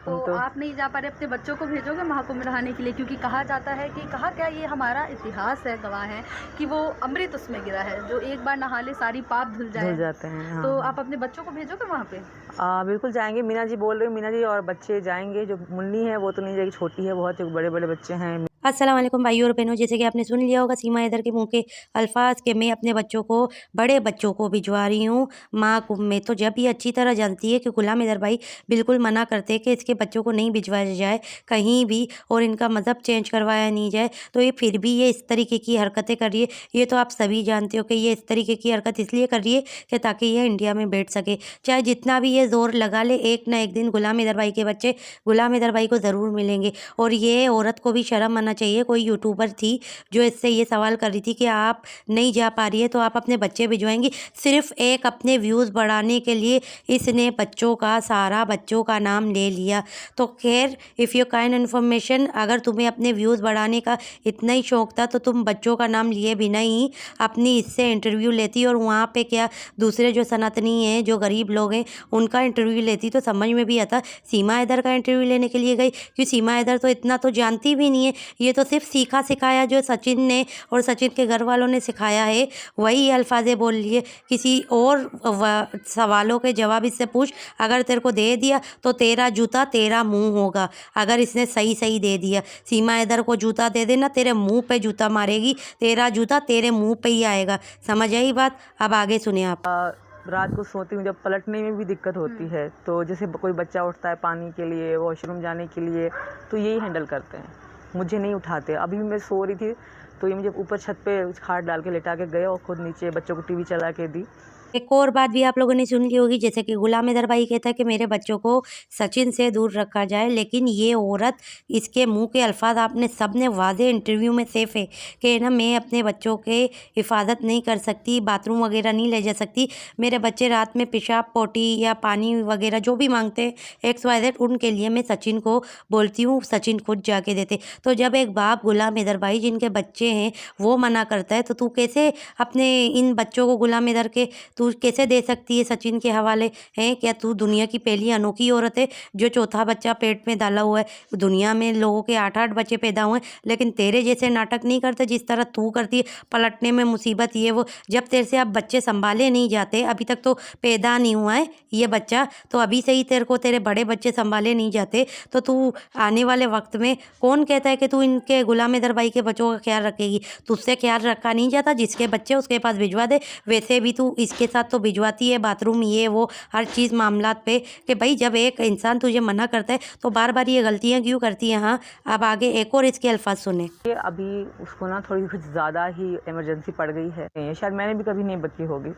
तो तो आप नहीं जा पा रहे, अपने बच्चों को भेजोगे महाकुंभ नहाने के लिए? क्योंकि कहा जाता है कि कहा क्या, ये हमारा इतिहास है, गवाह है कि वो अमृत उसमें गिरा है, जो एक बार नहा ले सारी पाप धुल धुल जाए। जाते हैं। हाँ, तो हाँ। आप अपने बच्चों को भेजोगे वहाँ पे? बिल्कुल जाएँगे, मीना जी बोल रही हूँ, मीना जी और बच्चे जाएँगे, जो मुन्नी है वो तो नहीं जाएगी, छोटी है बहुत, बड़े-बड़े बच्चे हैं। अस्सलाम वालेकुम भाइयों और बहनों, जैसे कि आपने सुन लिया होगा सीमा हैदर के मुंह के अल्फाज के मैं अपने बच्चों को, बड़े बच्चों को भिजवा रही हूँ महाकुंभ में। तो जब ये अच्छी तरह जानती है कि गुलाम हैदर भाई बिल्कुल मना करते हैं कि इसके बच्चों को नहीं भिजवाया जाए कहीं भी और इनका मज़हब चेंज करवाया नहीं जाए, तो ये फिर भी ये इस तरीके की हरकतें कर रही है। ये तो आप सभी जानते हो कि ये इस तरीके की हरकत इसलिए कर रही है कि ताकि ये इंडिया में बैठ सके। चाहे जितना भी ये ज़ोर लगा ले, एक ना एक दिन गुलाम हैदर भाई के बच्चे गुलाम हैदर भाई को ज़रूर मिलेंगे। और ये औरत को भी शर्म आना चाहिए। कोई यूट्यूबर थी जो इससे ये सवाल कर रही थी कि आप नहीं जा पा रही है तो आप अपने बच्चे भिजवाएंगी, सिर्फ एक अपने व्यूज़ बढ़ाने के लिए इसने बच्चों का सारा बच्चों का नाम ले लिया। तो खैर, इफ़ यू काइंड इन्फॉर्मेशन, अगर तुम्हें अपने व्यूज़ बढ़ाने का इतना ही शौक था तो तुम बच्चों का नाम लिए बिना ही अपनी इससे इंटरव्यू लेती और वहाँ पे क्या दूसरे जो सनातनी हैं, जो गरीब लोग हैं, उनका इंटरव्यू लेती तो समझ में भी आता। सीमा हैदर का इंटरव्यू लेने के लिए गई, क्योंकि सीमा हैदर तो इतना तो जानती भी नहीं है, ये तो सिर्फ सीखा सिखाया जो सचिन ने और सचिन के घर वालों ने सिखाया है वही अल्फाज़ें बोल लिए। किसी और सवालों के जवाब इससे पूछ, अगर तेरे को दे दिया तो तेरा जूता तेरा मुंह होगा। अगर इसने सही सही दे दिया, सीमा हैदर को जूता दे देना, तेरे मुंह पे जूता मारेगी, तेरा जूता तेरे मुंह पे ही आएगा। समझ आई बात? अब आगे सुनिए आप। रात को सोती हूँ जब पलटने में भी दिक्कत होती है, तो जैसे कोई बच्चा उठता है पानी के लिए, वॉशरूम जाने के लिए, तो यही हैंडल करते हैं, मुझे नहीं उठाते। अभी भी मैं सो रही थी तो ये मुझे ऊपर छत पे खाट डाल के लेटा के गए और खुद नीचे बच्चों को टीवी चला के दी। एक और बात भी आप लोगों ने सुन ली होगी, जैसे कि गुलाम हैदर भाई कहता है कि मेरे बच्चों को सचिन से दूर रखा जाए, लेकिन ये औरत, इसके मुंह के अल्फाज आपने सब ने वाज़े इंटरव्यू में सेफ है कि ना मैं अपने बच्चों के हिफाजत नहीं कर सकती, बाथरूम वगैरह नहीं ले जा सकती। मेरे बच्चे रात में पेशाब पोटी या पानी वगैरह जो भी मांगते हैं XYZ, उनके लिए मैं सचिन को बोलती हूँ, सचिन खुद जाके देते। तो जब एक बाप गुलाम हैदर भाई जिनके बच्चे हैं वो मना करता है, तो तू कैसे अपने इन बच्चों को गुलाम हैदर के तू कैसे दे सकती है सचिन के हवाले? हैं क्या तू दुनिया की पहली अनोखी औरत है जो चौथा बच्चा पेट में डाला हुआ है? दुनिया में लोगों के 8-8 बच्चे पैदा हुए हैं, लेकिन तेरे जैसे नाटक नहीं करते जिस तरह तू करती है, पलटने में मुसीबत ये वो। जब तेरे से अब बच्चे संभाले नहीं जाते, अभी तक तो पैदा नहीं हुआ है ये बच्चा, तो अभी से ही तेरे को तेरे बड़े बच्चे संभाले नहीं जाते, तो तू आने वाले वक्त में कौन कहता है कि तू इनके गुलाम हैदर भाई के बच्चों का ख्याल रखेगी? तुझसे ख्याल रखा नहीं जाता, जिसके बच्चे उसके पास भिजवा दे। वैसे भी तू इसके साथ तो भिजवाती है बाथरूम ये वो हर चीज़ मामलात पे, कि भाई जब एक इंसान तुझे मना करता है तो बार बार ये गलतियाँ क्यों करती है? हाँ, अब आगे एक और इसके अल्फाज सुने। ये अभी उसको ना थोड़ी कुछ ज़्यादा ही इमरजेंसी पड़ गई है, शायद मैंने भी कभी नहीं बकी होगी।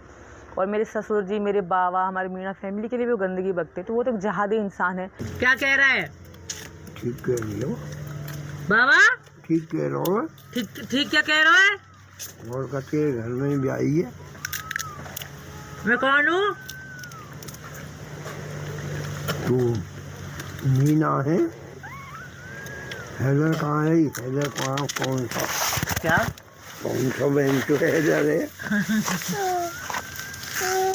और मेरे ससुर जी, मेरे बाबा, हमारे मीणा फैमिली के लिए भी वो गंदगी बकते, तो वो तो एक जहादी इंसान है। क्या कह रहा है ठीक कह रही हो, बाबा? ठीक कह रहा हो। ठीक ठीक क्या कह रहा है? और का तेरे घर में भी आई है। मैं कौन हूँ? तू मीना है। हैदर कहाँ है? हैदर कहाँ? कौन सा? क्या? कौन सा बहन तो हैदर है?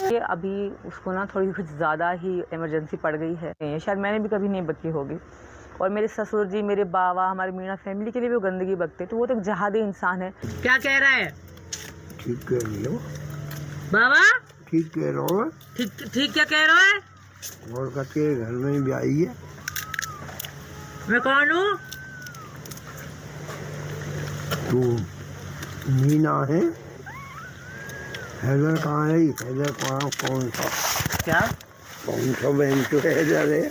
ये अभी उसको ना थोड़ी कुछ ज़्यादा ही इमरजेंसी पड़ गई है, शायद मैंने भी कभी नहीं बकी होगी। और मेरे ससुर जी, मेरे बाबा, हमारे मीणा फैमिली के लिए भी वो गंदगी बकते, तो वो तो एक जहादी इंसान है। क्या कह रहा है ठीक कह रही हो, बाबा? ठीक कह रहा हो। ठीक ठीक क्या कह रहा है? और का तेरे घर में भी आई है। मैं कौन हूँ? तू मीना है। हैदर कहाँ है? हैदर कहाँ? कौन सा? क्या? कौन सा बहन तो हैदर है?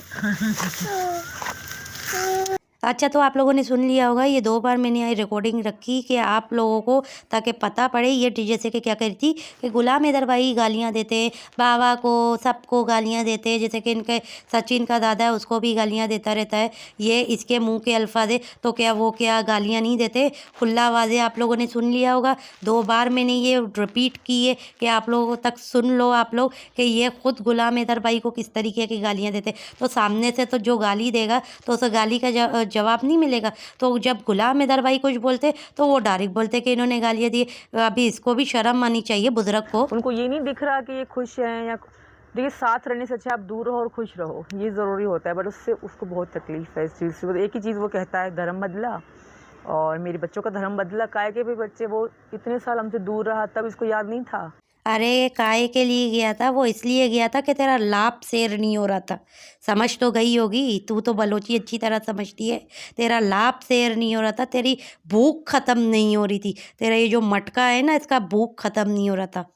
अच्छा, तो आप लोगों ने सुन लिया होगा, ये 2 बार मैंने रिकॉर्डिंग रखी कि आप लोगों को ताकि पता पड़े। ये जैसे कि क्या कह रही थी कि गुलाम हैदर भाई गालियाँ देते हैं बाबा को, सबको गालियाँ देते हैं, जैसे कि इनके सचिन का दादा है उसको भी गालियाँ देता रहता है। ये इसके मुंह के अल्फाज है, तो क्या वो क्या गालियाँ नहीं देते? खुला वाजे आप लोगों ने सुन लिया होगा। 2 बार मैंने ये रिपीट की है कि आप लोगों तक सुन लो आप लोग कि ये खुद गुलाम हैदर भाई को किस तरीके की गालियाँ देते। तो सामने से तो जो गाली देगा तो उस गाली का जवाब नहीं मिलेगा। तो जब गुलाम हैदर भाई कुछ बोलते तो वो डायरेक्ट बोलते कि इन्होंने गालियाँ दी। अभी इसको भी शर्म आनी चाहिए बुजुर्ग को। उनको ये नहीं दिख रहा कि ये खुश हैं या देखिए साथ रहने से अच्छा आप दूर रहो और खुश रहो, ये ज़रूरी होता है, बट उससे उसको बहुत तकलीफ़ है इस चीज़ से। एक ही चीज़ वो कहता है, धर्म बदला, और मेरे बच्चों का धर्म बदला। काहे के भी बच्चे, वो इतने साल हमसे दूर रहा, तब इसको याद नहीं था। अरे काय के लिए गया था? वो इसलिए गया था कि तेरा लाभ शेर नहीं हो रहा था। समझ तो गई होगी, तू तो बलोची अच्छी तरह समझती है। तेरा लाभ शेर नहीं हो रहा था, तेरी भूख ख़त्म नहीं हो रही थी। तेरा ये जो मटका है ना, इसका भूख ख़त्म नहीं हो रहा था।